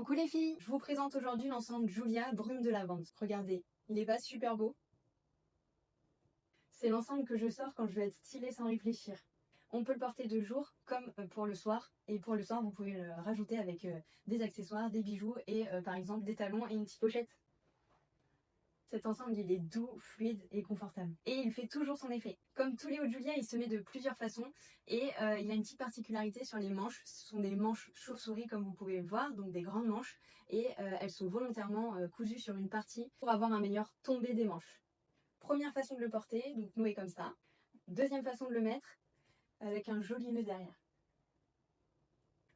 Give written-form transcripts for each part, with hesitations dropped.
Coucou les filles, je vous présente aujourd'hui l'ensemble Julia Brume de Lavande. Regardez, il est pas super beau. C'est l'ensemble que je sors quand je veux être stylée sans réfléchir. On peut le porter de jour comme pour le soir. Et pour le soir, vous pouvez le rajouter avec des accessoires, des bijoux et par exemple des talons et une petite pochette. Cet ensemble, il est doux, fluide et confortable. Et il fait toujours son effet. Comme tous les hauts de Julia, il se met de plusieurs façons. Et il a une petite particularité sur les manches. Ce sont des manches chauve-souris comme vous pouvez le voir, donc des grandes manches. Et elles sont volontairement cousues sur une partie pour avoir un meilleur tombé des manches. Première façon de le porter, donc noué comme ça. Deuxième façon de le mettre, avec un joli nœud derrière.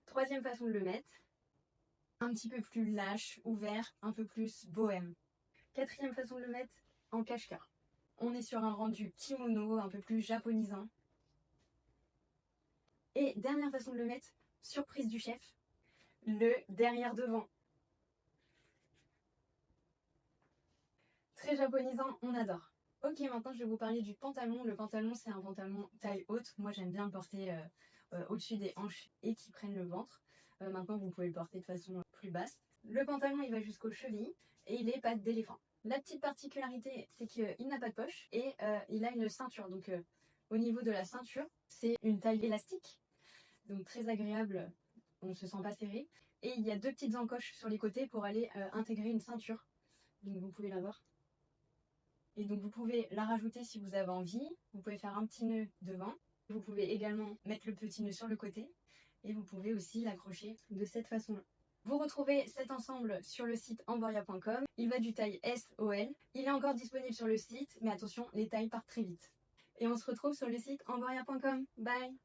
Troisième façon de le mettre, un petit peu plus lâche, ouvert, un peu plus bohème. Quatrième façon de le mettre, en cache-cœur. On est sur un rendu kimono, un peu plus japonisant. Et dernière façon de le mettre, surprise du chef, le derrière devant. Très japonisant, on adore. Ok, maintenant je vais vous parler du pantalon. Le pantalon, c'est un pantalon taille haute. Moi, j'aime bien le porter au-dessus des hanches et qui prennent le ventre. Maintenant, vous pouvez le porter de façon plus basse. Le pantalon, il va jusqu'aux chevilles et il est pattes d'éléphant. La petite particularité, c'est qu'il n'a pas de poche et il a une ceinture. Donc, au niveau de la ceinture, c'est une taille élastique, donc très agréable. On ne se sent pas serré. Et il y a deux petites encoches sur les côtés pour aller intégrer une ceinture. Donc, vous pouvez la voir. Et donc vous pouvez la rajouter si vous avez envie. Vous pouvez faire un petit nœud devant. Vous pouvez également mettre le petit nœud sur le côté. Et vous pouvez aussi l'accrocher de cette façon-là. Vous retrouvez cet ensemble sur le site emboria.com. Il va du taille S au L. Il est encore disponible sur le site, mais attention, les tailles partent très vite. Et on se retrouve sur le site emboria.com. Bye!